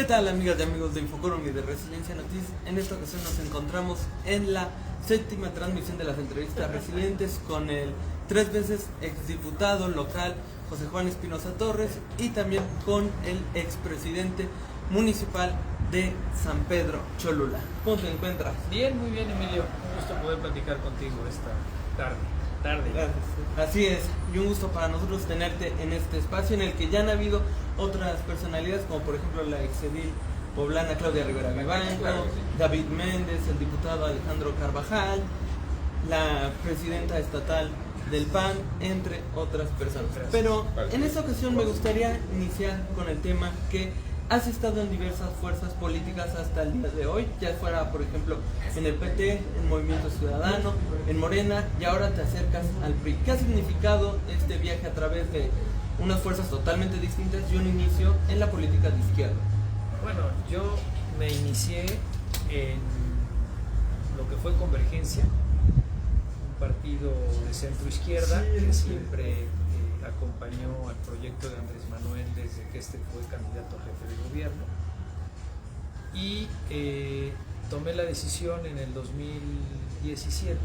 ¿Qué tal, amigas y amigos de Infocorum y de Resiliencia Noticias? En esta ocasión nos encontramos en la séptima transmisión de las entrevistas resilientes con el 3 veces exdiputado local José Juan Espinosa Torres y también con el expresidente municipal de San Pedro Cholula. ¿Cómo te encuentras? Bien, muy bien, Emilio. Un gusto poder platicar contigo esta tarde. Gracias. Así es, y un gusto para nosotros tenerte en este espacio en el que ya han habido otras personalidades, como por ejemplo la exedil poblana Claudia Rivera Vivanco, claro, sí. David Méndez, el diputado Alejandro Carvajal, la presidenta estatal del PAN, entre otras personas. Pero en esta ocasión me gustaría iniciar con el tema que has estado en diversas fuerzas políticas hasta el día de hoy, ya fuera por ejemplo en el PT, en Movimiento Ciudadano, en Morena, y ahora te acercas al PRI. ¿Qué ha significado este viaje a través de unas fuerzas totalmente distintas y un inicio en la política de izquierda? Bueno, yo me inicié en lo que fue Convergencia, un partido de centro izquierda que siempre acompañó al proyecto de Andrés Manuel desde que este fue candidato a jefe de gobierno, y tomé la decisión en el 2017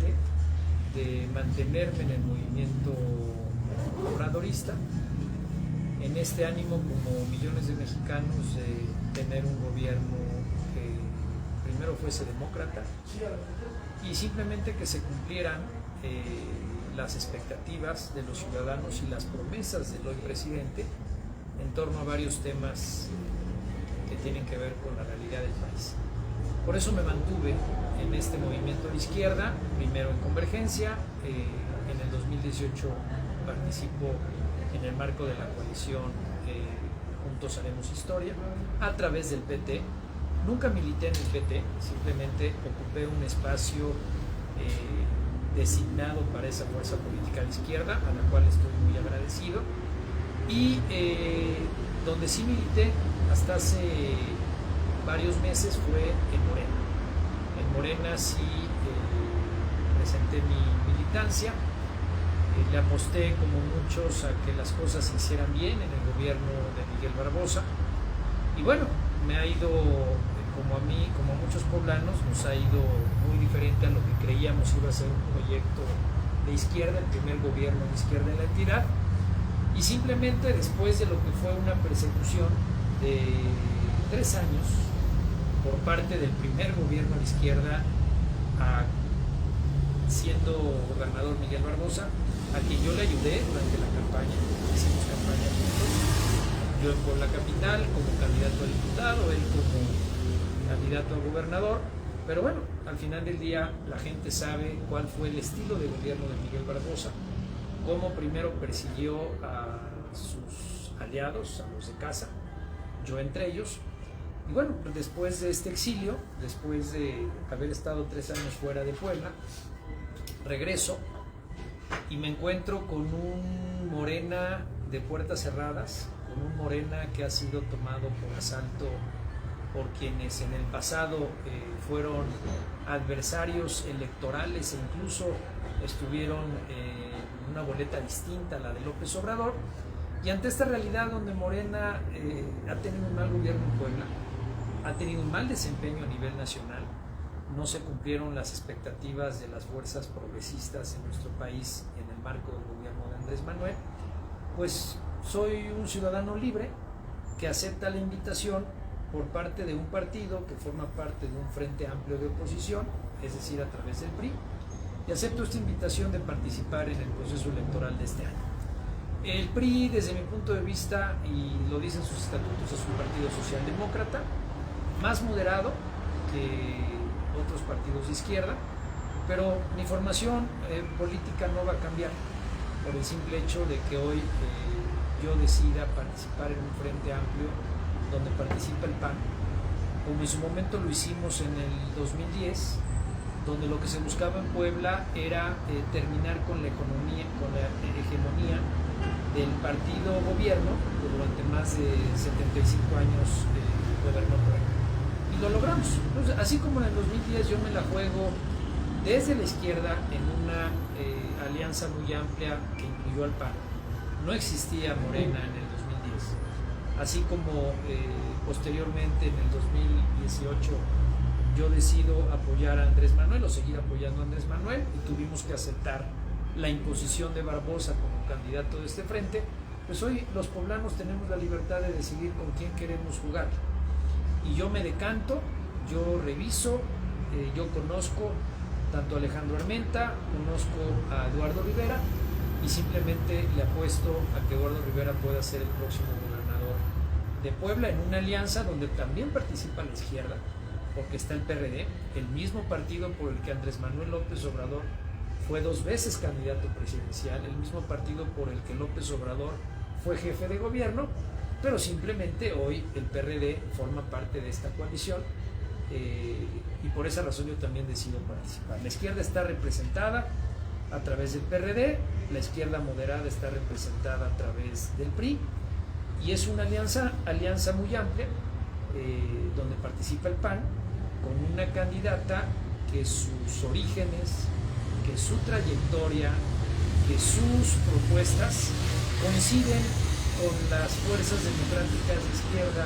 de mantenerme en el movimiento obradorista, en este ánimo, como millones de mexicanos, de tener un gobierno que primero fuese demócrata y simplemente que se cumplieran las expectativas de los ciudadanos y las promesas del hoy presidente en torno a varios temas que tienen que ver con la realidad del país. Por eso me mantuve en este movimiento de izquierda, primero en Convergencia, en el 2018 participo en el marco de la coalición Juntos Haremos Historia, a través del PT. Nunca milité en el PT, simplemente ocupé un espacio designado para esa fuerza política de izquierda, a la cual estoy muy agradecido, y donde sí milité hasta hace varios meses fue en Morena. En Morena sí presenté mi militancia, le aposté como muchos a que las cosas se hicieran bien en el gobierno de Miguel Barbosa, y bueno, me ha ido, como a mí, como a muchos poblanos, nos ha ido muy diferente a lo que creíamos iba a ser un proyecto de izquierda, el primer gobierno de izquierda en la entidad, y simplemente después de lo que fue una persecución de 3 años por parte del primer gobierno de izquierda, siendo gobernador Miguel Barbosa, a quien yo le ayudé durante la campaña, hicimos campaña juntos, yo en Puebla Capital como candidato a diputado, él como candidato a gobernador. Pero bueno, al final del día la gente sabe cuál fue el estilo de gobierno de Miguel Barbosa, cómo primero persiguió a sus aliados, a los de casa, yo entre ellos. Y bueno, después de este exilio, después de haber estado 3 años fuera de Puebla, regreso y me encuentro con un Morena de puertas cerradas, con un Morena que ha sido tomado por asalto por quienes en el pasado fueron adversarios electorales e incluso estuvieron en una boleta distinta a la de López Obrador. Y ante esta realidad donde Morena ha tenido un mal gobierno en Puebla, ha tenido un mal desempeño a nivel nacional, no se cumplieron las expectativas de las fuerzas progresistas en nuestro país en el marco del gobierno de Andrés Manuel, pues soy un ciudadano libre que acepta la invitación por parte de un partido que forma parte de un frente amplio de oposición, es decir, a través del PRI, y acepto esta invitación de participar en el proceso electoral de este año. El PRI, desde mi punto de vista, y lo dicen sus estatutos, es un partido socialdemócrata, más moderado que otros partidos de izquierda, pero mi formación política no va a cambiar por el simple hecho de que hoy yo decida participar en un frente amplio donde participa el PAN, como en su momento lo hicimos en el 2010, donde lo que se buscaba en Puebla era terminar con la hegemonía del partido gobierno, que durante más de 75 años gobernó Puebla. Y lo logramos. Entonces, así como en el 2010 yo me la juego desde la izquierda en una alianza muy amplia que incluyó al PAN. No existía Morena en el 2010. así como posteriormente en el 2018 yo decido apoyar a Andrés Manuel o seguir apoyando a Andrés Manuel y tuvimos que aceptar la imposición de Barbosa como candidato de este frente, pues hoy los poblanos tenemos la libertad de decidir con quién queremos jugar. Y yo me decanto, yo reviso, yo conozco tanto a Alejandro Armenta, conozco a Eduardo Rivera y simplemente le apuesto a que Eduardo Rivera pueda ser el próximo gobernador de Puebla en una alianza donde también participa la izquierda, porque está el PRD, el mismo partido por el que Andrés Manuel López Obrador fue 2 veces candidato presidencial, el mismo partido por el que López Obrador fue jefe de gobierno, pero simplemente hoy el PRD forma parte de esta coalición y por esa razón yo también decido participar. La izquierda está representada a través del PRD, la izquierda moderada está representada a través del PRI y es una alianza muy amplia donde participa el PAN con una candidata que sus orígenes, que su trayectoria, que sus propuestas coinciden con las fuerzas democráticas de izquierda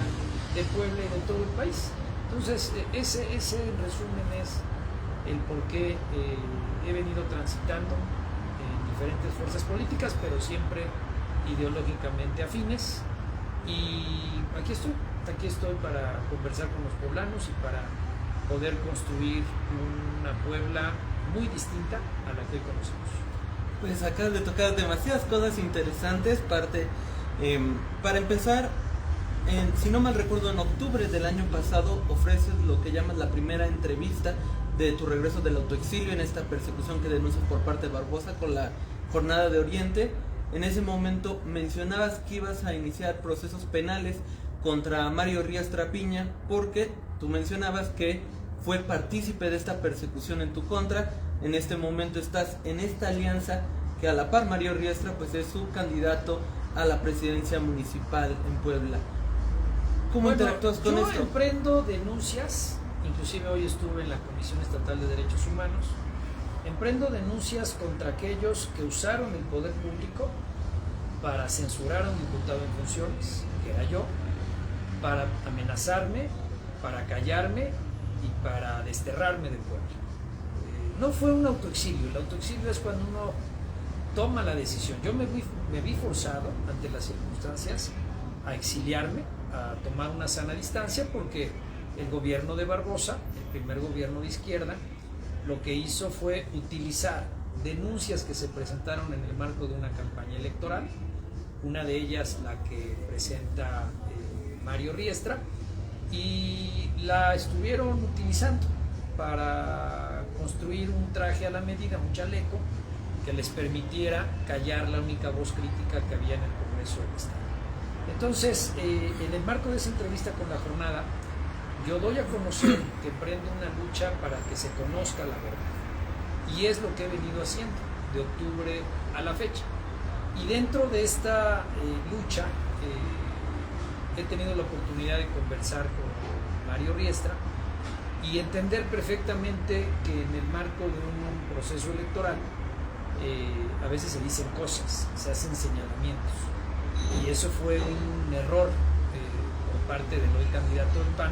de Puebla y de todo el país. Entonces, ese en resumen es el por qué he venido transitando en diferentes fuerzas políticas, pero siempre ideológicamente afines. Y aquí estoy para conversar con los poblanos y para poder construir una Puebla muy distinta a la que hoy conocemos. Pues acabas de tocar demasiadas cosas interesantes, para empezar, si no mal recuerdo, en octubre del año pasado ofreces lo que llamas la primera entrevista de tu regreso del autoexilio en esta persecución que denuncias por parte de Barbosa con la Jornada de Oriente. En ese momento mencionabas que ibas a iniciar procesos penales contra Mario Riestra Piña porque tú mencionabas que fue partícipe de esta persecución en tu contra. En este momento estás en esta alianza que a la par Mario Riestra pues es su candidato a la presidencia municipal en Puebla. ¿Cómo interactúas con esto? Yo emprendo denuncias, inclusive hoy estuve en la Comisión Estatal de Derechos Humanos, emprendo denuncias contra aquellos que usaron el poder público para censurar a un diputado en funciones, que era yo, para amenazarme, para callarme y para desterrarme del pueblo. No fue un autoexilio, el autoexilio es cuando uno toma la decisión. Yo me vi forzado ante las circunstancias a exiliarme, a tomar una sana distancia, porque el gobierno de Barbosa, el primer gobierno de izquierda, lo que hizo fue utilizar denuncias que se presentaron en el marco de una campaña electoral, una de ellas la que presenta Mario Riestra, y la estuvieron utilizando para construir un traje a la medida, un chaleco, que les permitiera callar la única voz crítica que había en el Congreso del Estado. Entonces, en el marco de esa entrevista con La Jornada, yo doy a conocer que emprendo una lucha para que se conozca la verdad. Y es lo que he venido haciendo de octubre a la fecha. Y dentro de esta lucha, he tenido la oportunidad de conversar con Mario Riestra y entender perfectamente que en el marco de un proceso electoral a veces se dicen cosas, se hacen señalamientos, y eso fue un error por parte del hoy candidato del PAN,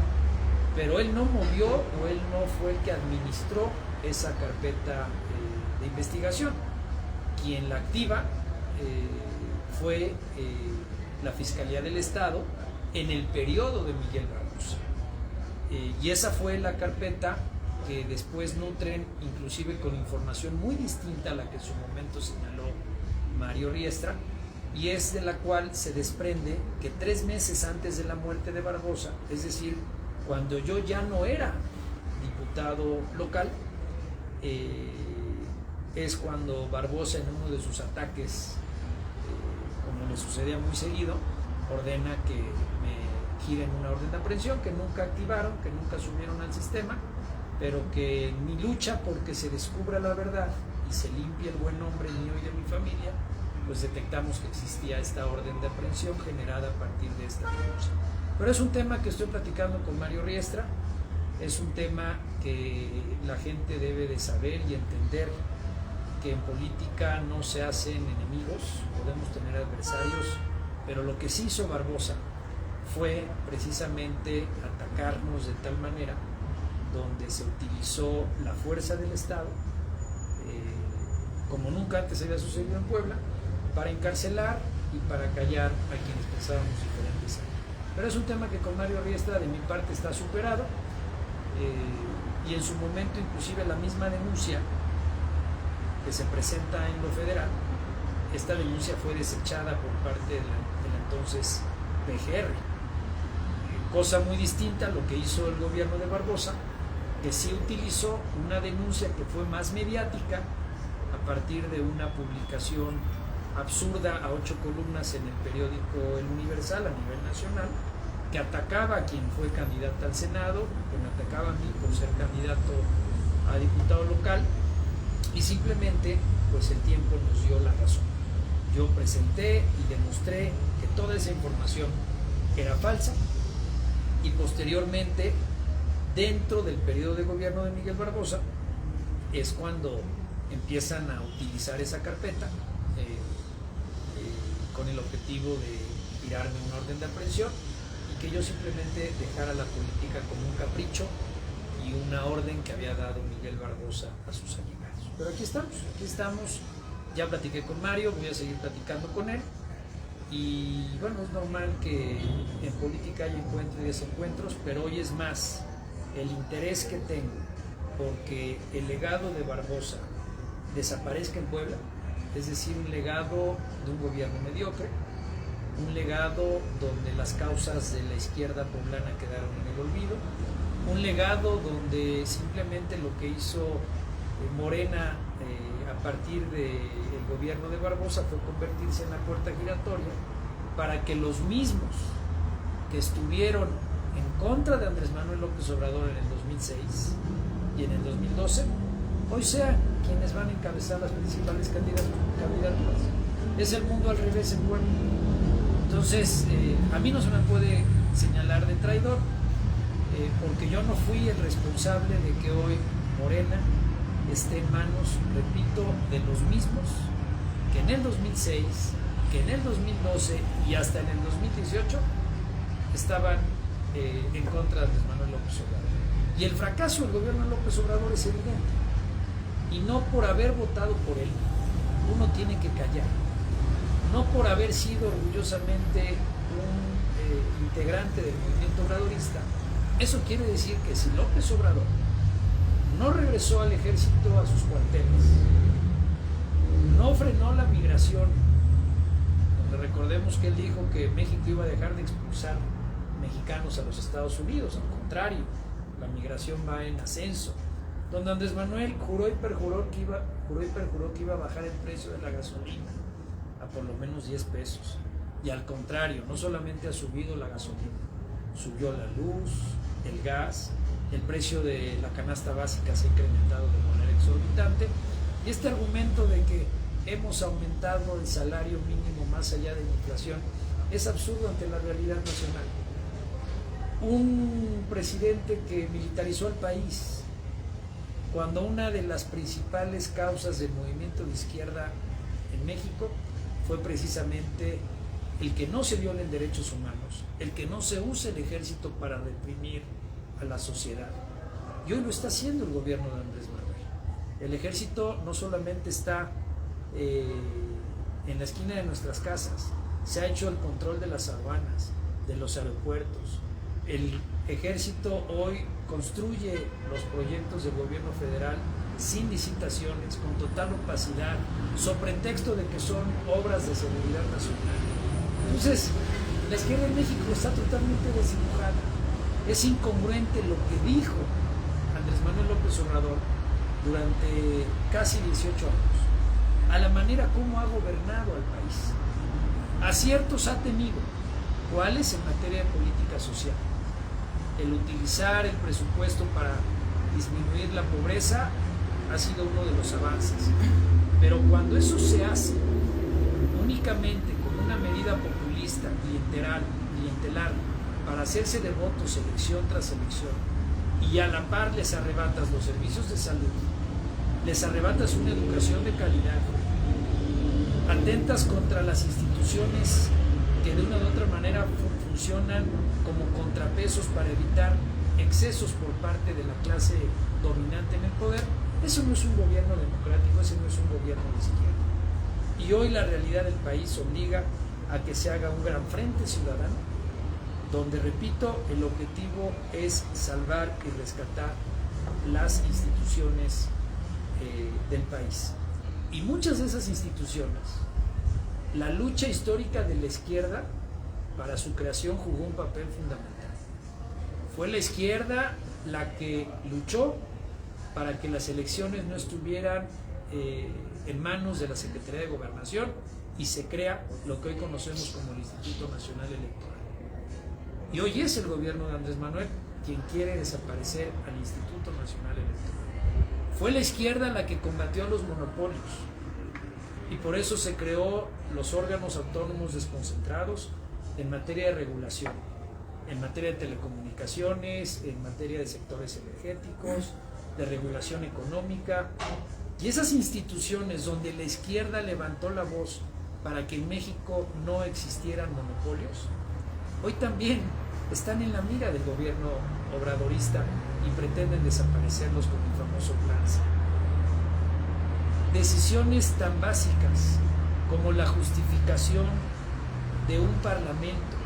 pero él no movió o él no fue el que administró esa carpeta de investigación. Quien la activa fue la Fiscalía del Estado en el periodo de Miguel Barbosa. Y esa fue la carpeta que después nutren, inclusive con información muy distinta a la que en su momento señaló Mario Riestra, y es de la cual se desprende que 3 meses antes de la muerte de Barbosa, es decir, cuando yo ya no era diputado local, es cuando Barbosa, en uno de sus ataques, como le sucedía muy seguido, ordena que me giren una orden de aprehensión que nunca activaron, que nunca subieron al sistema, pero que en mi lucha porque se descubra la verdad y se limpie el buen nombre mío y de mi familia, pues detectamos que existía esta orden de aprehensión generada a partir de esta denuncia. Pero es un tema que estoy platicando con Mario Riestra, es un tema que la gente debe de saber y entender, que en política no se hacen enemigos, podemos tener adversarios, pero lo que sí hizo Barbosa fue precisamente atacarnos de tal manera donde se utilizó la fuerza del Estado, como nunca antes había sucedido en Puebla, para encarcelar y para callar a quienes pensábamos diferentes. Pero es un tema que con Mario Riestra de mi parte está superado, y en su momento inclusive la misma denuncia que se presenta en lo federal, esta denuncia fue desechada por parte del entonces PGR, cosa muy distinta a lo que hizo el gobierno de Barbosa, que sí utilizó una denuncia que fue más mediática a partir de una publicación absurda a 8 columnas en el periódico El Universal a nivel nacional, que atacaba a quien fue candidato al Senado, que me atacaba a mí por ser candidato a diputado local, y simplemente pues el tiempo nos dio la razón. Yo presenté y demostré que toda esa información era falsa, y posteriormente, dentro del periodo de gobierno de Miguel Barbosa, es cuando empiezan a utilizar esa carpeta con el objetivo de tirarme una orden de aprehensión, y que yo simplemente dejara la política como un capricho y una orden que había dado Miguel Barbosa a sus allegados. Pero aquí estamos, ya platiqué con Mario, voy a seguir platicando con él, y bueno, es normal que en política haya encuentros y desencuentros, pero hoy es más el interés que tengo porque el legado de Barbosa desaparezca en Puebla, es decir, un legado de un gobierno mediocre, un legado donde las causas de la izquierda poblana quedaron en el olvido, un legado donde simplemente lo que hizo Morena a partir del gobierno de Barbosa fue convertirse en la puerta giratoria para que los mismos que estuvieron en contra de Andrés Manuel López Obrador en el 2006 y en el 2012, hoy sean quienes van a encabezar las principales candidaturas. Es el mundo al revés en Puebla. Entonces, a mí no se me puede señalar de traidor, porque yo no fui el responsable de que hoy Morena esté en manos, repito, de los mismos que en el 2006, que en el 2012 y hasta en el 2018 estaban en contra de Andrés Manuel López Obrador. Y el fracaso del gobierno de López Obrador es evidente. Y no por haber votado por él, uno tiene que callar. No por haber sido orgullosamente un integrante del movimiento obradorista. Eso quiere decir que si López Obrador no regresó al ejército a sus cuarteles, no frenó la migración, donde recordemos que él dijo que México iba a dejar de expulsar mexicanos a los Estados Unidos, al contrario, la migración va en ascenso, donde Andrés Manuel juró y perjuró que iba a bajar el precio de la gasolina a por lo menos 10 pesos, y al contrario, no solamente ha subido la gasolina, subió la luz, el gas, el precio de la canasta básica se ha incrementado de manera exorbitante, y este argumento de que hemos aumentado el salario mínimo más allá de la inflación es absurdo ante la realidad nacional. Un presidente que militarizó el país, cuando una de las principales causas del movimiento de izquierda en México fue precisamente el que no se violen derechos humanos, el que no se use el ejército para reprimir a la sociedad. Y hoy lo está haciendo el gobierno de Andrés Manuel. El ejército no solamente está en la esquina de nuestras casas, se ha hecho el control de las aduanas, de los aeropuertos. El ejército hoy construye los proyectos del gobierno federal sin licitaciones, con total opacidad, sobre pretexto de que son obras de seguridad nacional. Entonces, la izquierda en México está totalmente desdibujada. Es incongruente lo que dijo Andrés Manuel López Obrador durante casi 18 años, a la manera como ha gobernado al país. Aciertos ha tenido, ¿cuáles? En materia de política social. El utilizar el presupuesto para disminuir la pobreza ha sido uno de los avances. Pero cuando eso se hace únicamente con una medida populista, clientelar, para hacerse de votos elección tras elección, y a la par les arrebatas los servicios de salud, les arrebatas una educación de calidad, atentas contra las instituciones que de una u otra manera funcionan como contrapesos para evitar excesos por parte de la clase dominante en el poder. Eso no es un gobierno democrático, ese no es un gobierno de izquierda. Y hoy la realidad del país obliga a que se haga un gran frente ciudadano, donde, repito, el objetivo es salvar y rescatar las instituciones del país. Y muchas de esas instituciones, la lucha histórica de la izquierda para su creación jugó un papel fundamental. Fue la izquierda la que luchó para que las elecciones no estuvieran en manos de la Secretaría de Gobernación y se crea lo que hoy conocemos como el Instituto Nacional Electoral. Y hoy es el gobierno de Andrés Manuel quien quiere desaparecer al Instituto Nacional Electoral. Fue la izquierda la que combatió a los monopolios y por eso se creó los órganos autónomos desconcentrados en materia de regulación, en materia de telecomunicaciones, en materia de sectores energéticos, de regulación económica. Y esas instituciones donde la izquierda levantó la voz para que en México no existieran monopolios, hoy también están en la mira del gobierno obradorista y pretenden desaparecerlos con el famoso plan C. Decisiones tan básicas como la justificación de un parlamento,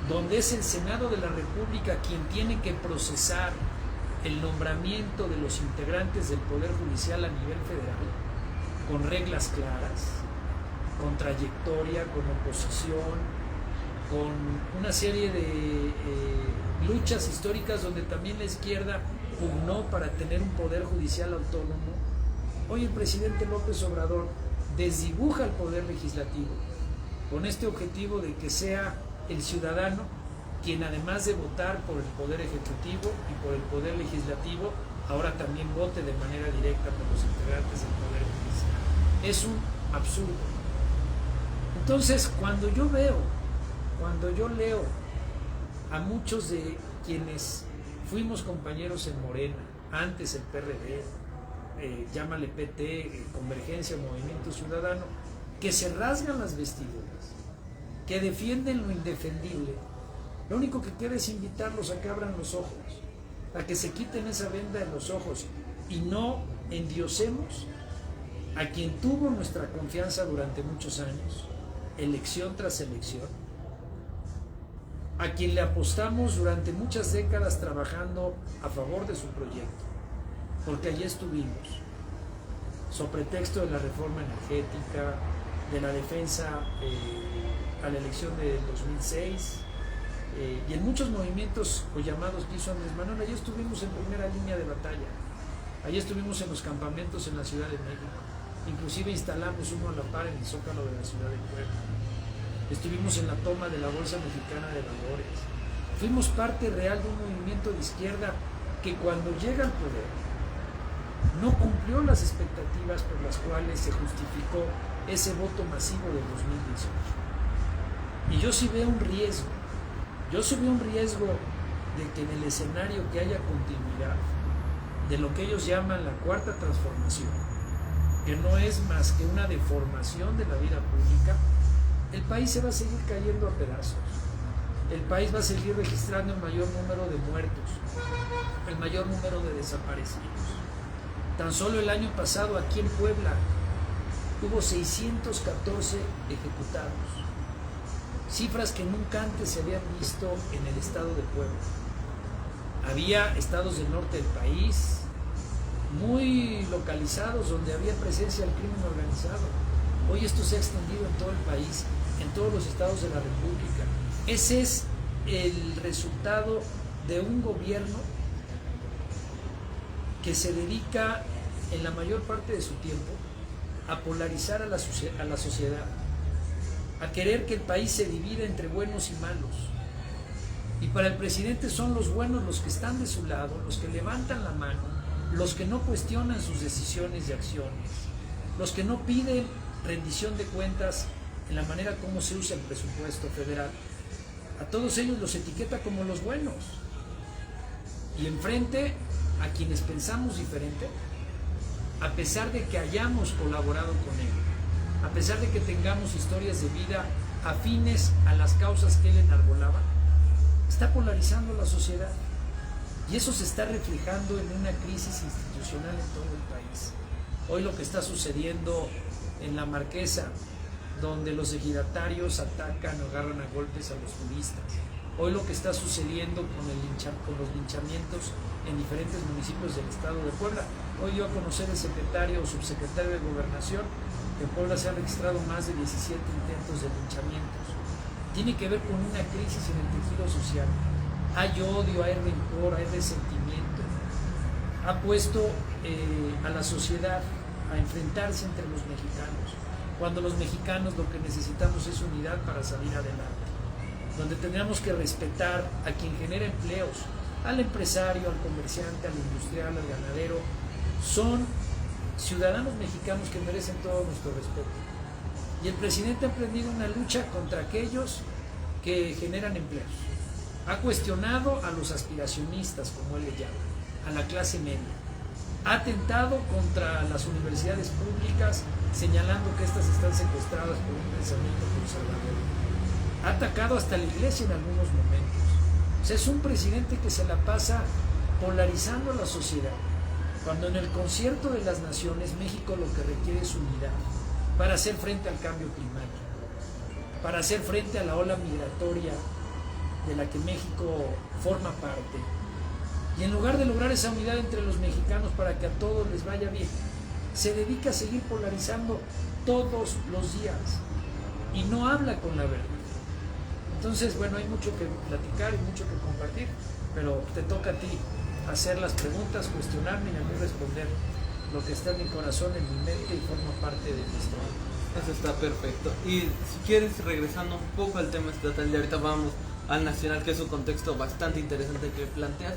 donde es el Senado de la República quien tiene que procesar el nombramiento de los integrantes del Poder Judicial a nivel federal, con reglas claras, con trayectoria, con oposición, con una serie de luchas históricas donde también la izquierda pugnó para tener un Poder Judicial autónomo. Hoy el presidente López Obrador desdibuja el Poder Legislativo con este objetivo de que sea el ciudadano quien, además de votar por el Poder Ejecutivo y por el Poder Legislativo, ahora también vote de manera directa por los integrantes del Poder Judicial. Es un absurdo. Entonces, cuando yo leo a muchos de quienes fuimos compañeros en Morena, antes el PRD, llámale PT, Convergencia, Movimiento Ciudadano, que se rasgan las vestiduras, que defienden lo indefendible, lo único que queda es invitarlos a que abran los ojos, a que se quiten esa venda de los ojos y no endiosemos a quien tuvo nuestra confianza durante muchos años, elección tras elección, a quien le apostamos durante muchas décadas trabajando a favor de su proyecto, porque allí estuvimos, sobre pretexto de la reforma energética, de la defensa a la elección de 2006, y en muchos movimientos o llamados que hizo Andrés Manuel. Allí estuvimos en primera línea de batalla, allí estuvimos en los campamentos en la Ciudad de México, inclusive instalamos uno a la par en el Zócalo de la Ciudad de Puebla, estuvimos en la toma de la Bolsa Mexicana de Valores, fuimos parte real de un movimiento de izquierda que cuando llega al poder no cumplió las expectativas por las cuales se justificó ese voto masivo del 2018. Y yo sí veo un riesgo, de que en el escenario que haya continuidad de lo que ellos llaman la cuarta transformación, que no es más que una deformación de la vida pública, el país se va a seguir cayendo a pedazos. El país va a seguir registrando el mayor número de muertos, el mayor número de desaparecidos. Tan solo el año pasado aquí en Puebla hubo 614 ejecutados, cifras que nunca antes se habían visto en el estado de Puebla. Había estados del norte del país muy localizados donde había presencia del crimen organizado. Hoy esto se ha extendido en todo el país, en todos los estados de la República. Ese es el resultado de un gobierno que se dedica en la mayor parte de su tiempo a polarizar a la sociedad, a querer que el país se divida entre buenos y malos. Y para el presidente son los buenos los que están de su lado, los que levantan la mano, los que no cuestionan sus decisiones y acciones, los que no piden rendición de cuentas en la manera como se usa el presupuesto federal. A todos ellos los etiqueta como los buenos. Y enfrente a quienes pensamos diferente, a pesar de que hayamos colaborado con él, a pesar de que tengamos historias de vida afines a las causas que él enarbolaba, está polarizando la sociedad. Y eso se está reflejando en una crisis institucional en todo el país. Hoy lo que está sucediendo en La Marquesa, donde los ejidatarios atacan o agarran a golpes a los turistas. Hoy lo que está sucediendo con los linchamientos en diferentes municipios del estado de Puebla. Hoy dio a conocer el secretario o subsecretario de Gobernación que en Puebla se han registrado más de 17 intentos de linchamientos. Tiene que ver con una crisis en el tejido social. Hay odio, hay rencor, hay resentimiento. Ha puesto a la sociedad a enfrentarse entre los mexicanos, cuando los mexicanos lo que necesitamos es unidad para salir adelante, donde tendríamos que respetar a quien genera empleos, al empresario, al comerciante, al industrial, al ganadero. Son ciudadanos mexicanos que merecen todo nuestro respeto. Y el presidente ha emprendido una lucha contra aquellos que generan empleos. Ha cuestionado a los aspiracionistas, como él le llama, a la clase media. Ha atentado contra las universidades públicas, señalando que estas están secuestradas por un pensamiento conservador. Ha atacado hasta la iglesia en algunos momentos. O sea, es un presidente que se la pasa polarizando a la sociedad, cuando en el concierto de las naciones México lo que requiere es unidad para hacer frente al cambio climático, para hacer frente a la ola migratoria de la que México forma parte. Y en lugar de lograr esa unidad entre los mexicanos para que a todos les vaya bien, se dedica a seguir polarizando todos los días y no habla con la verdad. Entonces, bueno, hay mucho que platicar y mucho que compartir, pero te toca a ti hacer las preguntas, cuestionarme y a mí responder lo que está en mi corazón, en mi mente y forma parte de mi historia. Eso está perfecto. Y si quieres, regresando un poco al tema estatal, y ahorita vamos al nacional, que es un contexto bastante interesante que planteas.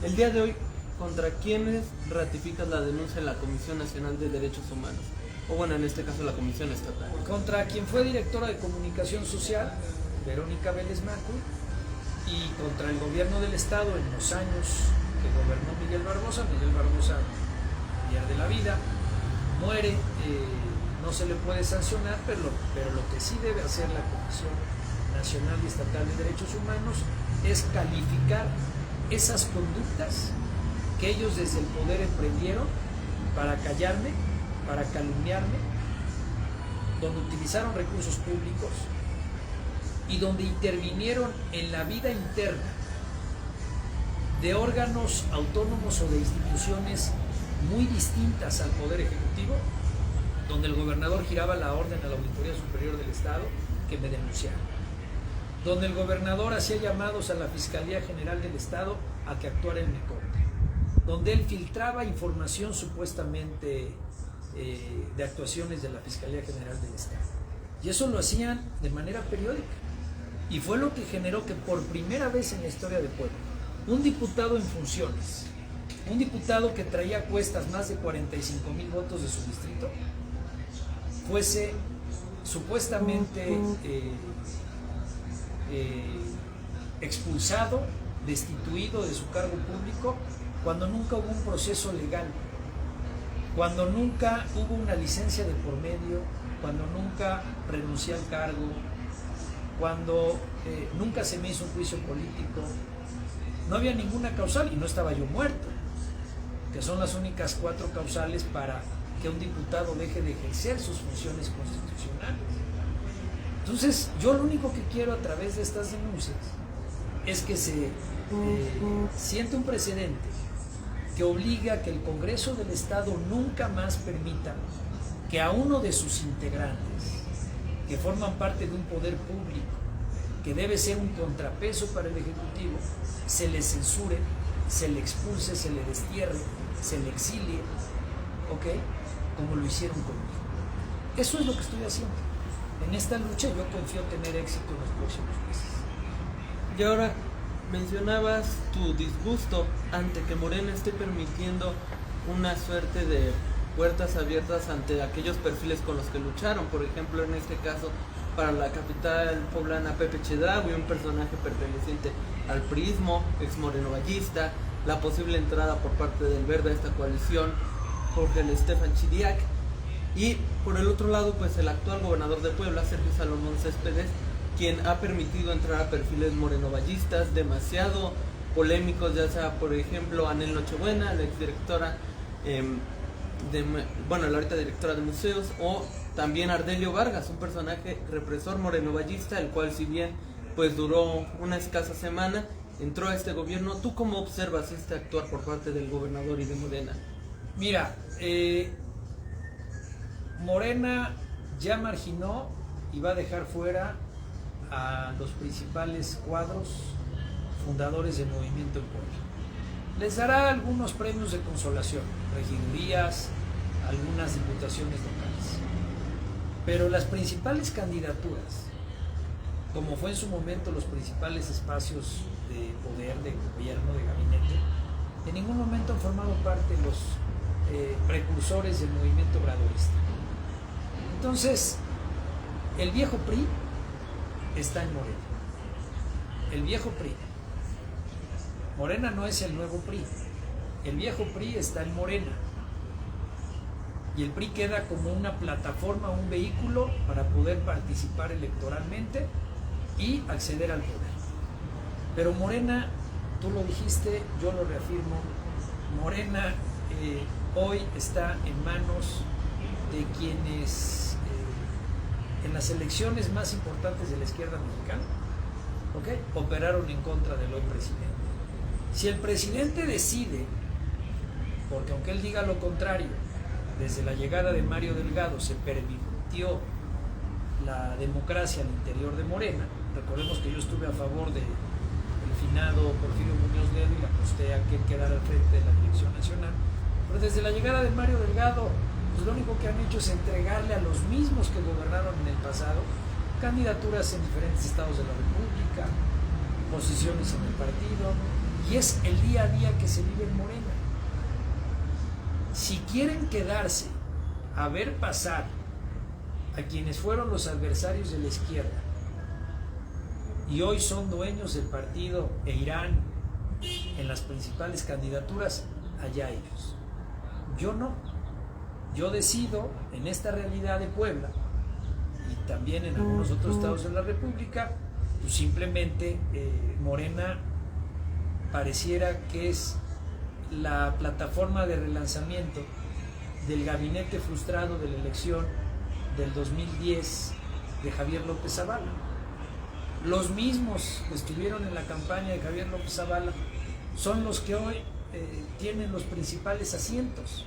El día de hoy, ¿contra quiénes ratificas la denuncia en la Comisión Nacional de Derechos Humanos? O bueno, en este caso la Comisión Estatal. Contra quien fue directora de Comunicación Social, Verónica Vélez Macul, y contra el gobierno del estado en los años que gobernó Miguel Barbosa. Miguel Barbosa, día de la vida, muere, no se le puede sancionar, pero lo que sí debe hacer la Comisión Nacional y Estatal de Derechos Humanos es calificar esas conductas que ellos desde el poder emprendieron para callarme, para calumniarme, donde utilizaron recursos públicos y donde intervinieron en la vida interna de órganos autónomos o de instituciones muy distintas al Poder Ejecutivo, donde el gobernador giraba la orden a la Auditoría Superior del Estado que me denunciara, donde el gobernador hacía llamados a la Fiscalía General del Estado a que actuara en mi contra, donde él filtraba información supuestamente de actuaciones de la Fiscalía General del Estado. Y eso lo hacían de manera periódica. Y fue lo que generó que por primera vez en la historia de Puebla, un diputado en funciones, un diputado que traía a cuestas más de 45,000 votos de su distrito, fuese supuestamente expulsado, destituido de su cargo público, cuando nunca hubo un proceso legal, cuando nunca hubo una licencia de por medio, cuando nunca renuncié al cargo, cuando nunca se me hizo un juicio político. No había ninguna causal y no estaba yo muerto, que son las únicas 4 causales para que un diputado deje de ejercer sus funciones constitucionales. Entonces, yo lo único que quiero a través de estas denuncias es que se siente un precedente que obliga a que el Congreso del Estado nunca más permita que a uno de sus integrantes, que forman parte de un poder público, que debe ser un contrapeso para el Ejecutivo, se le censure, se le expulse, se le destierre, se le exilie, ¿ok? Como lo hicieron conmigo. Eso es lo que estoy haciendo. En esta lucha yo confío tener éxito en los próximos meses. Y ahora, mencionabas tu disgusto ante que Morena esté permitiendo una suerte de puertas abiertas ante aquellos perfiles con los que lucharon. Por ejemplo, en este caso, para la capital poblana, Pepe Chedraui, un personaje perteneciente al priismo, ex morenovallista, la posible entrada por parte del Verde a esta coalición, Jorge Estefan Chiriac, y por el otro lado, pues el actual gobernador de Puebla, Sergio Salomón Céspedes, quien ha permitido entrar a perfiles morenovallistas demasiado polémicos, ya sea por ejemplo Anel Nochebuena, la exdirectora la ahorita directora de museos, o también Ardelio Vargas, un personaje represor morenovallista, el cual si bien pues duró una escasa semana, entró a este gobierno. ¿Tú cómo observas este actuar por parte del gobernador y de Morena? Mira, Morena ya marginó y va a dejar fuera a los principales cuadros fundadores del movimiento en Puebla. Les dará algunos premios de consolación, regidurías, algunas diputaciones locales. Pero las principales candidaturas, como fue en su momento los principales espacios de poder, de gobierno, de gabinete, en ningún momento han formado parte de los precursores del movimiento obradorista. Entonces, el viejo PRI está en Morena. El viejo PRI. Morena no es el nuevo PRI. El viejo PRI está en Morena. Y el PRI queda como una plataforma, un vehículo para poder participar electoralmente y acceder al poder. Pero Morena, tú lo dijiste, yo lo reafirmo, Morena hoy está en manos de quienes en las elecciones más importantes de la izquierda mexicana, operaron en contra del hoy presidente. Si el presidente decide, porque aunque él diga lo contrario, desde la llegada de Mario Delgado se permitió la democracia al interior de Morena. Recordemos que yo estuve a favor del finado Porfirio Muñoz Ledo y le aposté a que él quedara al frente de la dirección nacional. Pero desde la llegada de Mario Delgado, pues lo único que han hecho es entregarle a los mismos que gobernaron en el pasado candidaturas en diferentes estados de la República, posiciones en el partido, y es el día a día que se vive en Morena. Si quieren quedarse a ver pasar a quienes fueron los adversarios de la izquierda y hoy son dueños del partido e irán en las principales candidaturas, allá ellos. Yo no. Yo decido en esta realidad de Puebla y también en algunos otros estados de la República, pues simplemente Morena pareciera que es la plataforma de relanzamiento del gabinete frustrado de la elección del 2010 de Javier López Zavala. Los mismos que estuvieron en la campaña de Javier López Zavala son los que hoy tienen los principales asientos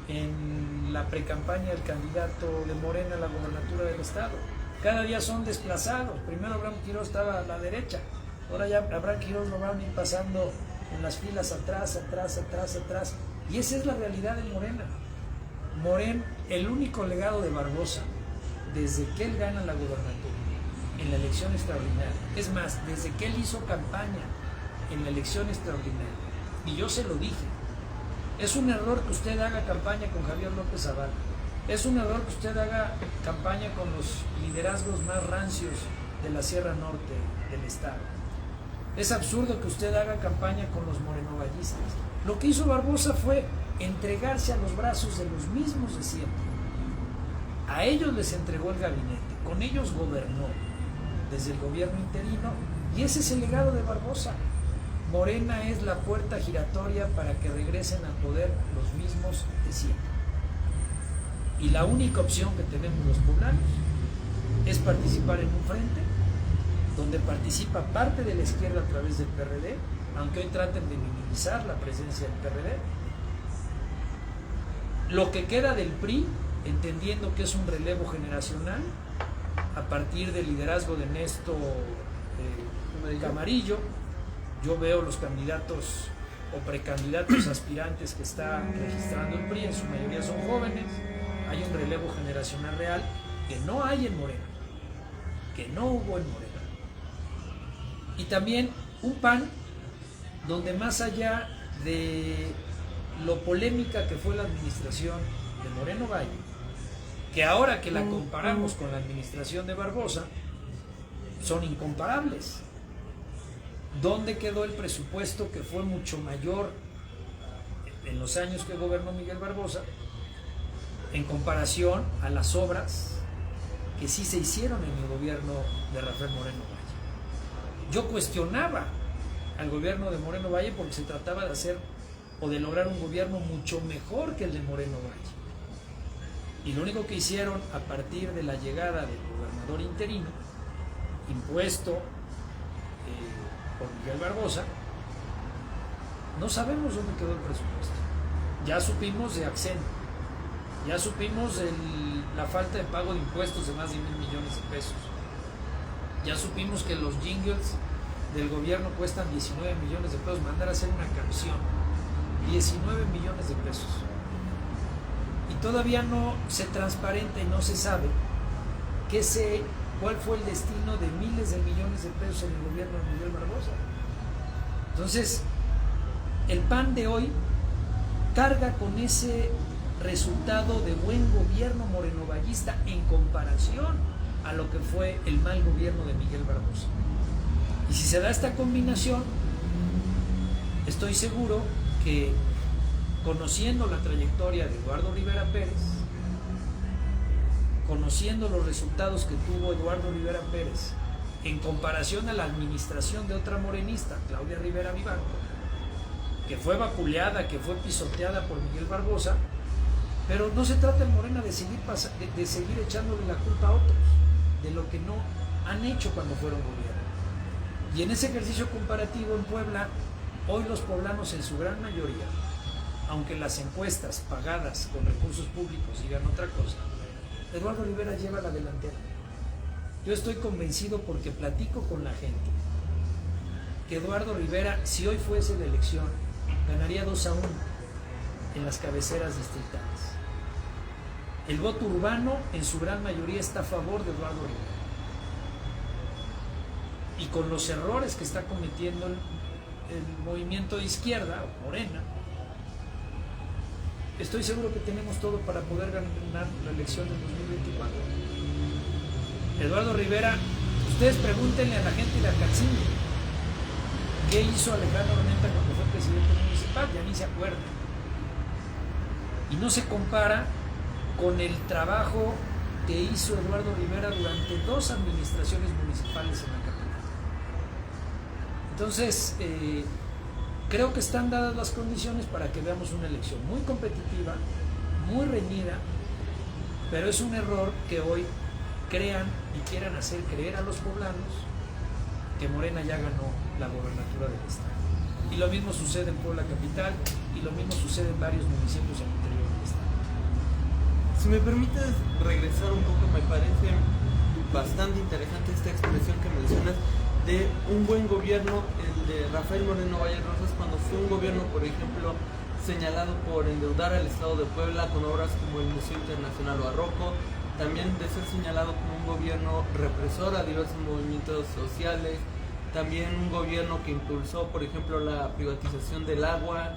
en la precampaña del candidato de Morena a la gobernatura del estado. Cada día son desplazados. Primero Abraham Quirós estaba a la derecha, ahora ya Abraham Quirós lo van a ir pasando en las filas atrás. Y esa es la realidad de Morena. El único legado de Barbosa, desde que él gana la gobernatura, en la elección extraordinaria, es más, desde que él hizo campaña en la elección extraordinaria, y yo se lo dije, es un error que usted haga campaña con Javier López Zavala, es un error que usted haga campaña con los liderazgos más rancios de la Sierra Norte del estado. Es absurdo que usted haga campaña con los morenovallistas. Lo que hizo Barbosa fue entregarse a los brazos de los mismos de siempre. A ellos les entregó el gabinete, con ellos gobernó desde el gobierno interino, y ese es el legado de Barbosa. Morena es la puerta giratoria para que regresen al poder los mismos de siempre. Y la única opción que tenemos los poblanos es participar en un frente donde participa parte de la izquierda a través del PRD, aunque hoy traten de minimizar la presencia del PRD. Lo que queda del PRI, entendiendo que es un relevo generacional, a partir del liderazgo de Néstor Camarillo, yo veo los candidatos o precandidatos aspirantes que está registrando el PRI, en su mayoría son jóvenes. Hay un relevo generacional real que no hay en Morena, que no hubo en Morena. Y también un PAN donde, más allá de lo polémica que fue la administración de Moreno Valle, que ahora que la comparamos con la administración de Barbosa, son incomparables. ¿Dónde quedó el presupuesto que fue mucho mayor en los años que gobernó Miguel Barbosa en comparación a las obras que sí se hicieron en el gobierno de Rafael Moreno Valle. Yo cuestionaba al gobierno de Moreno Valle porque se trataba de hacer o de lograr un gobierno mucho mejor que el de Moreno Valle. Y lo único que hicieron a partir de la llegada del gobernador interino, impuesto por Miguel Barbosa, no sabemos dónde quedó el presupuesto. Ya supimos de Accent, ya supimos la falta de pago de impuestos de más de 1,000 millones de pesos. Ya supimos que los jingles del gobierno cuestan 19 millones de pesos. Mandar a hacer una canción, 19 millones de pesos. Y todavía no se transparenta y no se sabe cuál fue el destino de miles de millones de pesos en el gobierno de Miguel Barbosa. Entonces, el PAN de hoy carga con ese resultado de buen gobierno morenovallista en comparación a lo que fue el mal gobierno de Miguel Barbosa. Y si se da esta combinación, estoy seguro que, conociendo la trayectoria de Eduardo Rivera Pérez, conociendo los resultados que tuvo Eduardo Rivera Pérez en comparación a la administración de otra morenista, Claudia Rivera Vivanco, que fue vapuleada, que fue pisoteada por Miguel Barbosa, pero no se trata en Morena de seguir echándole la culpa a otros de lo que no han hecho cuando fueron gobierno. Y en ese ejercicio comparativo en Puebla, hoy los poblanos en su gran mayoría, aunque las encuestas pagadas con recursos públicos digan otra cosa, Eduardo Rivera lleva la delantera. Yo estoy convencido, porque platico con la gente, que Eduardo Rivera, si hoy fuese la elección, ganaría 2-1 en las cabeceras distritales. El voto urbano en su gran mayoría está a favor de Eduardo Rivera. Y con los errores que está cometiendo el movimiento de izquierda, o Morena, estoy seguro que tenemos todo para poder ganar la elección del 2024. Eduardo Rivera, ustedes pregúntenle a la gente de Acatzingui qué hizo Alejandro Armenta cuando fue presidente municipal, ya ni se acuerda. Y no se compara con el trabajo que hizo Eduardo Rivera durante 2 administraciones municipales en la capital. Entonces, creo que están dadas las condiciones para que veamos una elección muy competitiva, muy reñida, pero es un error que hoy crean y quieran hacer creer a los poblanos que Morena ya ganó la gobernatura del estado. Y lo mismo sucede en Puebla capital, y lo mismo sucede en varios municipios al interior del estado. Si me permites regresar un poco, me parece bastante interesante esta expresión que mencionas de un buen gobierno, el de Rafael Moreno Valle Rosas, cuando fue un gobierno, por ejemplo, señalado por endeudar al estado de Puebla con obras como el Museo Internacional Barroco, también de ser señalado como un gobierno represor a diversos movimientos sociales, también un gobierno que impulsó, por ejemplo, la privatización del agua.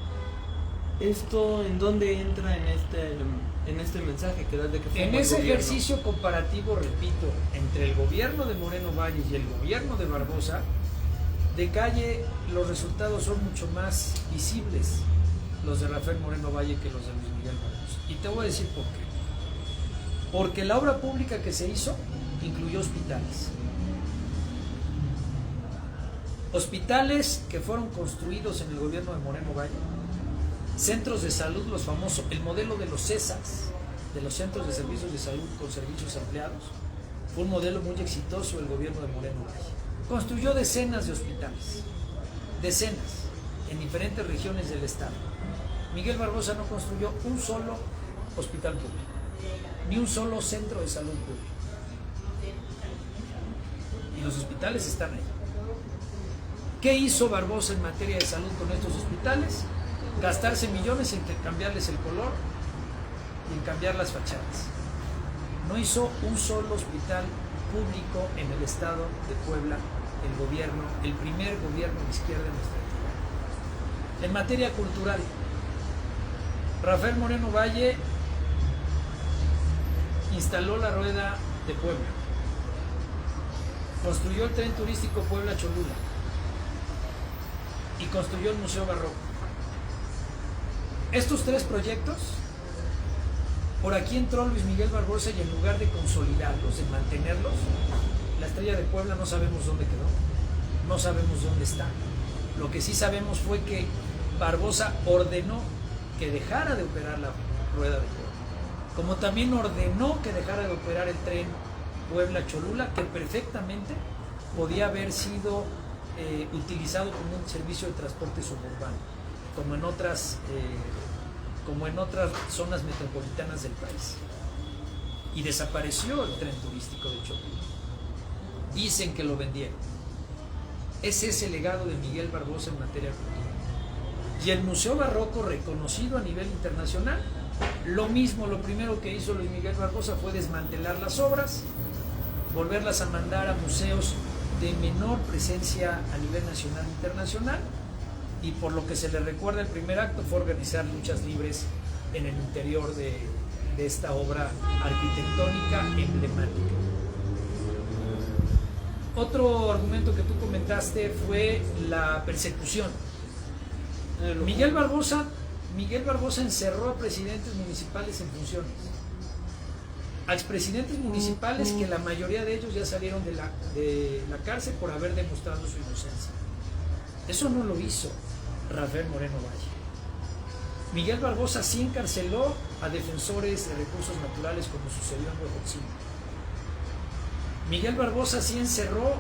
¿Esto en dónde entra en este mensaje que das de que fue un buen ese gobierno? Ejercicio comparativo, repito, entre el gobierno de Moreno Valle y el gobierno de Barbosa, de calle los resultados son mucho más visibles, los de Rafael Moreno Valle, que los de Luis Miguel Barbosa. Y te voy a decir por qué. Porque la obra pública que se hizo incluyó hospitales. Hospitales que fueron construidos en el gobierno de Moreno Valle, centros de salud, los famosos, el modelo de los CESAS, de los centros de servicios de salud con servicios ampliados, fue un modelo muy exitoso del gobierno de Moreno Valle. Construyó decenas de hospitales, decenas, en diferentes regiones del estado. Miguel Barbosa no construyó un solo hospital público, ni un solo centro de salud público. Y los hospitales están ahí. ¿Qué hizo Barbosa en materia de salud con estos hospitales? Gastarse millones en cambiarles el color y en cambiar las fachadas. No hizo un solo hospital público en el estado de Puebla, el gobierno, el primer gobierno de izquierda en nuestra entidad. En materia cultural, Rafael Moreno Valle instaló la rueda de Puebla, construyó el tren turístico Puebla-Cholula y construyó el Museo Barroco. Estos 3 proyectos Por aquí entró Luis Miguel Barbosa y en lugar de consolidarlos, de mantenerlos, la Estrella de Puebla no sabemos dónde quedó, no sabemos dónde está. Lo que sí sabemos fue que Barbosa ordenó que dejara de operar la rueda de Puebla, como también ordenó que dejara de operar el tren Puebla-Cholula, que perfectamente podía haber sido utilizado como un servicio de transporte suburbano, como en otras zonas metropolitanas del país. Y desapareció el tren turístico de Cholula. Dicen que lo vendieron. Ese es el legado de Miguel Barbosa en materia cultural. Y el Museo Barroco, reconocido a nivel internacional, lo mismo, lo primero que hizo Luis Miguel Barbosa fue desmantelar las obras, volverlas a mandar a museos de menor presencia a nivel nacional e internacional, y por lo que se le recuerda, el primer acto fue organizar luchas libres en el interior de esta obra arquitectónica emblemática. Otro argumento que tú comentaste fue la persecución. Miguel Barbosa encerró a presidentes municipales en funciones, a expresidentes municipales que la mayoría de ellos ya salieron de la cárcel por haber demostrado su inocencia. Eso no lo hizo Rafael Moreno Valle. Miguel Barbosa sí encarceló a defensores de recursos naturales, como sucedió en Huejotzingo. Miguel Barbosa sí encerró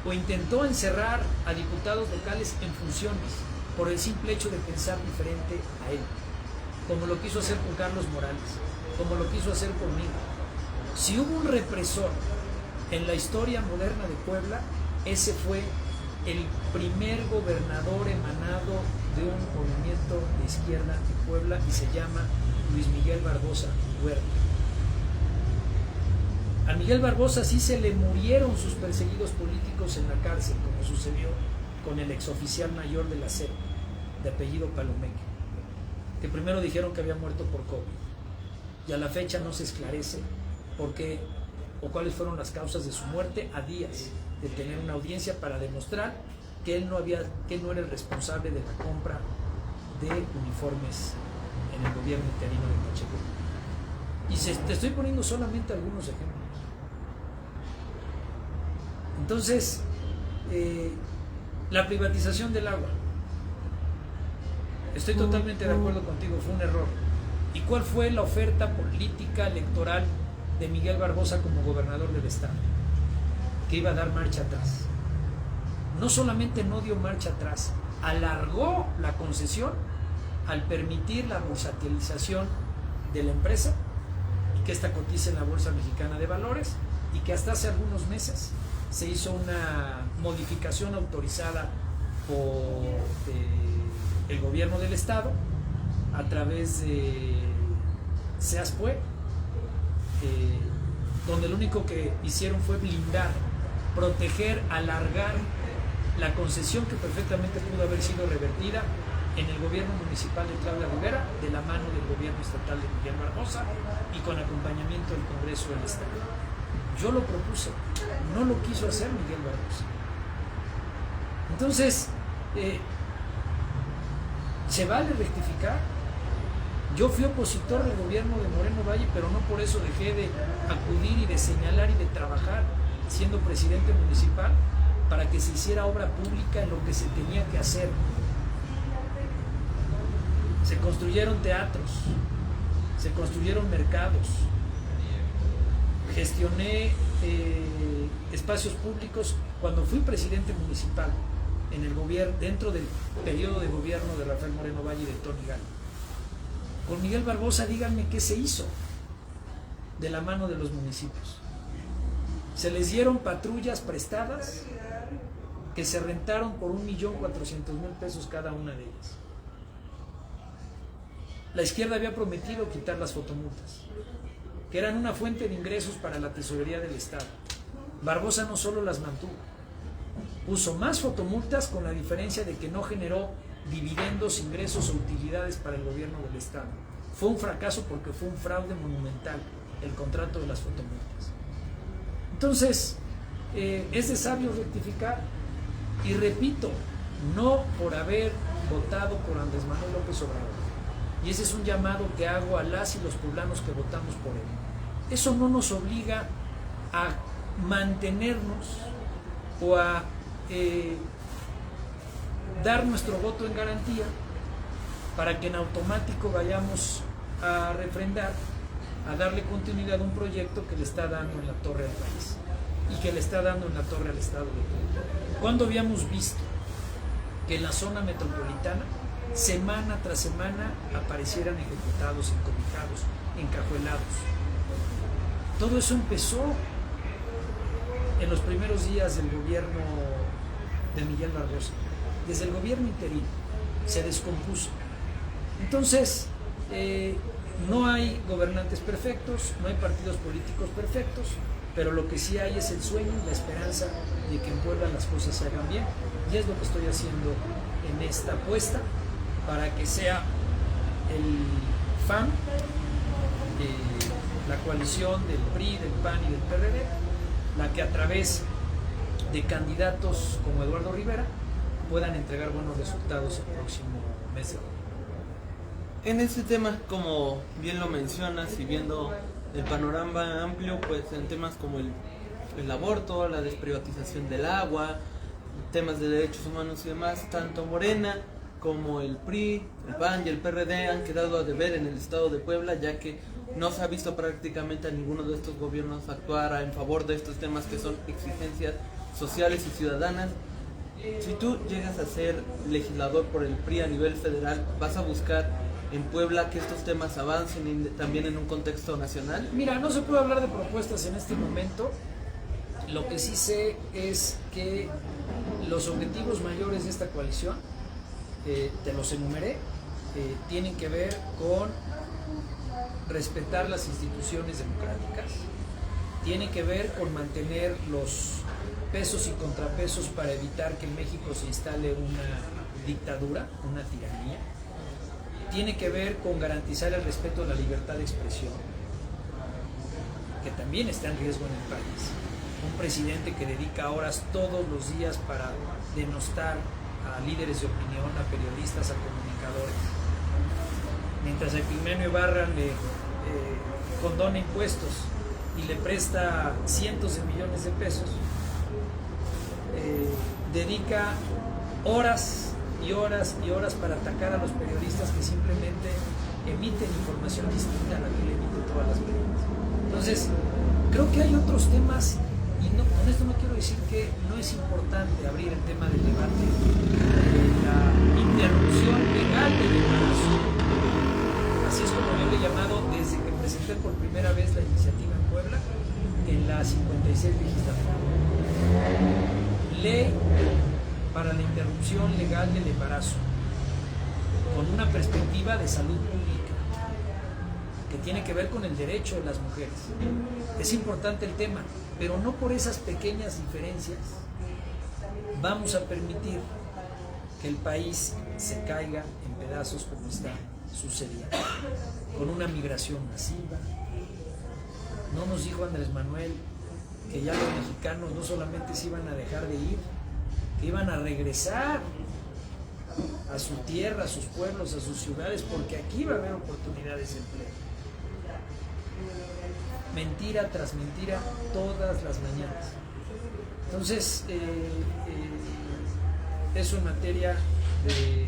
o intentó encerrar a diputados locales en funciones por el simple hecho de pensar diferente a él, como lo quiso hacer con Carlos Morales, como lo quiso hacer conmigo. Si hubo un represor en la historia moderna de Puebla, ese fue el primer gobernador emanado de un movimiento de izquierda en Puebla, y se llama Luis Miguel Barbosa Huerta. A Miguel Barbosa sí se le murieron sus perseguidos políticos en la cárcel, como sucedió con el exoficial mayor de la SEP, de apellido Palomeque, que primero dijeron que había muerto por COVID, y a la fecha no se esclarece por qué o cuáles fueron las causas de su muerte, a días de tener una audiencia para demostrar que él no era el responsable de la compra de uniformes en el gobierno interino de Pacheco. Y te estoy poniendo solamente algunos ejemplos. Entonces, la privatización del agua, estoy totalmente de acuerdo contigo, fue un error. ¿Y cuál fue la oferta política electoral de Miguel Barbosa como gobernador del estado? Que iba a dar marcha atrás. No solamente no dio marcha atrás, alargó la concesión al permitir la bursatilización de la empresa, y que esta cotice en la Bolsa Mexicana de Valores, y que hasta hace algunos meses se hizo una modificación autorizada por el gobierno del estado a través de SEASPUE, donde lo único que hicieron fue blindar, proteger, alargar la concesión que perfectamente pudo haber sido revertida en el gobierno municipal de Claudia Rivera, de la mano del gobierno estatal de Miguel Barbosa y con acompañamiento del Congreso del Estado. Yo lo propuse, no lo quiso hacer Miguel Barbosa. Entonces, ¿se vale rectificar? Yo fui opositor del gobierno de Moreno Valle, pero no por eso dejé de acudir y de señalar y de trabajar, siendo presidente municipal, para que se hiciera obra pública en lo que se tenía que hacer. Se construyeron teatros, se construyeron mercados, gestioné espacios públicos cuando fui presidente municipal en el gobierno, dentro del periodo de gobierno de Rafael Moreno Valle y de Tony Galo. Con Miguel Barbosa, díganme qué se hizo de la mano de los municipios. Se les dieron patrullas prestadas que se rentaron por 1.400.000 pesos cada una de ellas. La izquierda había prometido quitar las fotomultas, que eran una fuente de ingresos para la tesorería del Estado. Barbosa no solo las mantuvo, puso más fotomultas, con la diferencia de que no generó dividendos, ingresos o utilidades para el gobierno del Estado. Fue un fracaso porque fue un fraude monumental el contrato de las fotomultas. Entonces, es de sabio rectificar, y repito, no por haber votado por Andrés Manuel López Obrador, Y ese es un llamado que hago a las y los poblanos que votamos por él. Eso no nos obliga a mantenernos o a dar nuestro voto en garantía para que en automático vayamos a refrendar, a darle continuidad a un proyecto que le está dando en la torre al país y que le está dando en la torre al Estado de Puebla. ¿Cuándo habíamos visto que en la zona metropolitana, semana tras semana, aparecieran ejecutados, encobijados, encajuelados? Todo eso empezó en los primeros días del gobierno de Miguel Barbosa. Desde el gobierno interino se descompuso. Entonces, no hay gobernantes perfectos, no hay partidos políticos perfectos, pero lo que sí hay es el sueño y la esperanza de que en Puebla las cosas se hagan bien, y es lo que estoy haciendo en esta apuesta para que sea el FAM, la coalición del PRI, del PAN y del PRD, la que a través de candidatos como Eduardo Rivera puedan entregar buenos resultados el próximo mes de agosto. En este tema, como bien lo mencionas y viendo el panorama amplio, pues en temas como el aborto, la desprivatización del agua, temas de derechos humanos y demás, tanto Morena como el PRI, el PAN y el PRD han quedado a deber en el estado de Puebla, ya que no se ha visto prácticamente a ninguno de estos gobiernos actuar en favor de estos temas que son exigencias sociales y ciudadanas. Si tú llegas a ser legislador por el PRI a nivel federal, ¿vas a buscar en Puebla que estos temas avancen y también en un contexto nacional? Mira, no se puede hablar de propuestas en este momento. Lo que sí sé es que los objetivos mayores de esta coalición, te los enumeré, tienen que ver con respetar las instituciones democráticas, tiene que ver con mantener los pesos y contrapesos para evitar que en México se instale una dictadura, una tiranía, tiene que ver con garantizar el respeto a la libertad de expresión, que también está en riesgo en el país. Un presidente que dedica horas todos los días para denostar a líderes de opinión, a periodistas, a comunicadores, mientras a Epigmenio Ibarra le condona impuestos y le presta cientos de millones de pesos, dedica horas y horas y horas para atacar a los periodistas que simplemente emiten información distinta a la que le emiten todas las medios. Entonces, creo que hay otros temas, y no, con esto no quiero decir que no es importante abrir el tema del debate de la interrupción legal del embarazo. Así es como yo le he llamado desde que presenté por primera vez la iniciativa en Puebla, en la 56 legislatura. Ley para la interrupción legal del embarazo, con una perspectiva de salud pública, que tiene que ver con el derecho de las mujeres. Es importante el tema, pero no por esas pequeñas diferencias vamos a permitir que el país se caiga en pedazos como está sucediendo, con una migración masiva. No nos dijo Andrés Manuel que ya los mexicanos no solamente se iban a dejar de ir, que iban a regresar a su tierra, a sus pueblos, a sus ciudades, porque aquí va a haber oportunidades de empleo. Mentira tras mentira todas las mañanas. Entonces, eso en materia de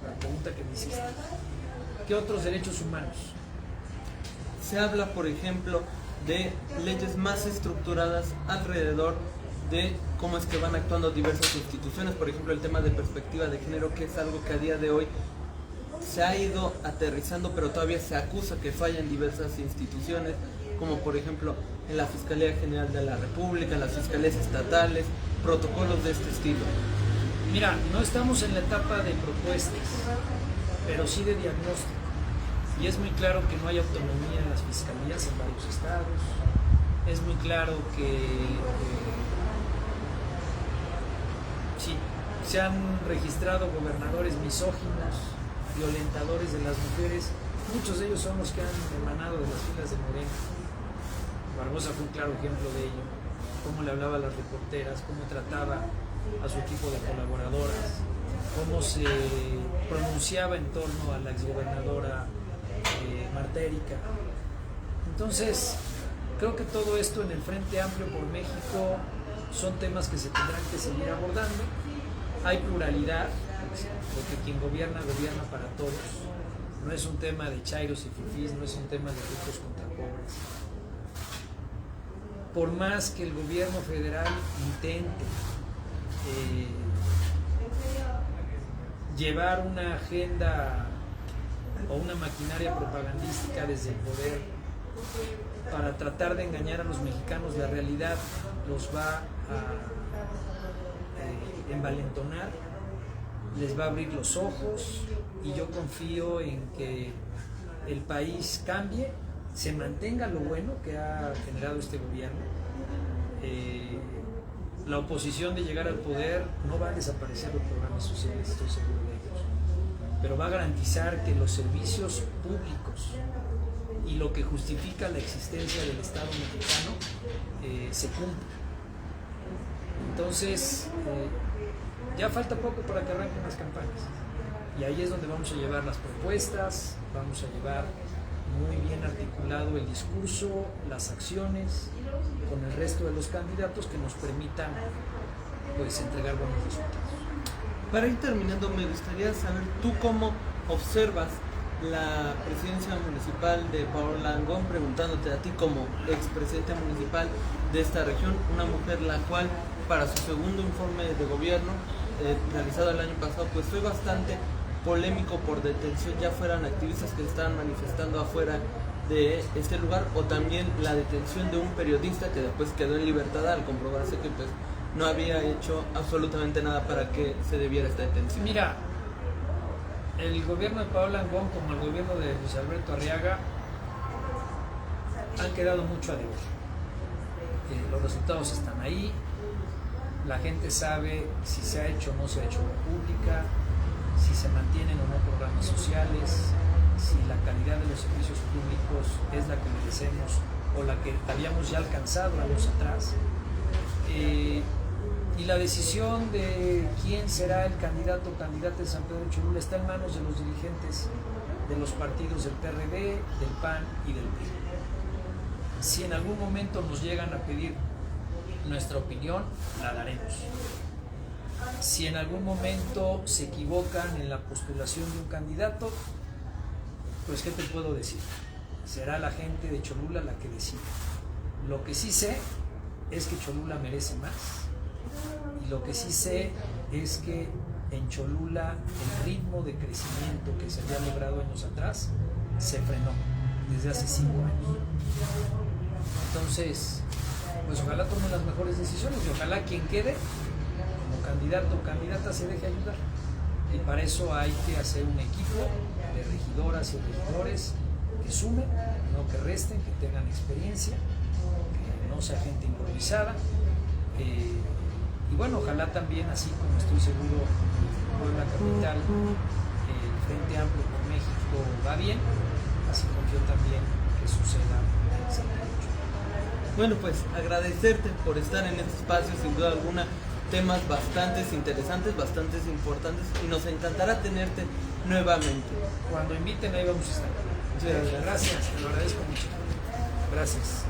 la pregunta que me hiciste. ¿Qué otros derechos humanos? Se habla, por ejemplo, de leyes más estructuradas alrededor de cómo es que van actuando diversas instituciones, por ejemplo el tema de perspectiva de género, que es algo que a día de hoy se ha ido aterrizando, pero todavía se acusa que fallan diversas instituciones, como por ejemplo en la Fiscalía General de la República, en las fiscalías estatales, protocolos de este estilo. Mira, no estamos en la etapa de propuestas, pero sí de diagnóstico. Y es muy claro que no hay autonomía en las fiscalías en varios estados. Es muy claro que sí, se han registrado gobernadores misóginos, violentadores de las mujeres. Muchos de ellos son los que han emanado de las filas de Morena. Barbosa fue un claro ejemplo de ello. Cómo le hablaba a las reporteras, cómo trataba a su equipo de colaboradoras, cómo se pronunciaba en torno a la exgobernadora Marta Erika. Entonces, creo que todo esto en el Frente Amplio por México son temas que se tendrán que seguir abordando. Hay pluralidad, porque quien gobierna, gobierna para todos. No es un tema de chairos y fifís, no es un tema de ricos contra pobres. Por más que el gobierno federal intente llevar una agenda o una maquinaria propagandística desde el poder para tratar de engañar a los mexicanos, la realidad los va a envalentonar, les va a abrir los ojos, y yo confío en que el país cambie, se mantenga lo bueno que ha generado este gobierno. La oposición de llegar al poder no va a desaparecer los programas sociales, estoy seguro de ellos, pero va a garantizar que los servicios públicos y lo que justifica la existencia del Estado mexicano se cumpla. Entonces, ya falta poco para que arranquen las campañas, y ahí es donde vamos a llevar las propuestas, vamos a llevar muy bien articulado el discurso, las acciones, con el resto de los candidatos que nos permitan pues entregar buenos resultados. Para ir terminando, me gustaría saber tú cómo observas la presidencia municipal de Paola Angón, preguntándote a ti como expresidente municipal de esta región, una mujer la cual para su segundo informe de gobierno realizado el año pasado, pues fue bastante polémico por detención, ya fueran activistas que se estaban manifestando afuera de este lugar, o también la detención de un periodista que después quedó en libertad al comprobarse que pues no había hecho absolutamente nada para que se debiera esta detención. Mira, el gobierno de Paola Angón como el gobierno de José Alberto Arriaga han quedado mucho a deber. Los resultados están ahí, la gente sabe si se ha hecho o no se ha hecho obra pública, si se mantienen o no programas sociales, si la calidad de los servicios públicos es la que merecemos o la que habíamos ya alcanzado años atrás. Y la decisión de quién será el candidato o candidata de San Pedro Cholula está en manos de los dirigentes de los partidos del PRD, del PAN y del PRI. Si en algún momento nos llegan a pedir nuestra opinión, la daremos. Si en algún momento se equivocan en la postulación de un candidato, pues ¿qué te puedo decir? Será la gente de Cholula la que decida. Lo que sí sé es que Cholula merece más, y lo que sí sé es que en Cholula el ritmo de crecimiento que se había logrado años atrás se frenó desde hace 5 años. Entonces, pues ojalá tomen las mejores decisiones, y ojalá quien quede como candidato o candidata se deje ayudar. Y para eso hay que hacer un equipo de regidoras y regidores que sumen, no que resten, que tengan experiencia, que no sea gente improvisada. Y bueno, ojalá también, así como estoy seguro Puebla Capital, el Frente Amplio por México va bien, así confío también que suceda en San Pedro Cholula. Bueno, pues agradecerte por estar en este espacio, sin duda alguna, temas bastante interesantes, bastante importantes, y nos encantará tenerte nuevamente. Cuando inviten, ahí vamos a estar. Muchas gracias. Gracias, te lo agradezco mucho. Gracias.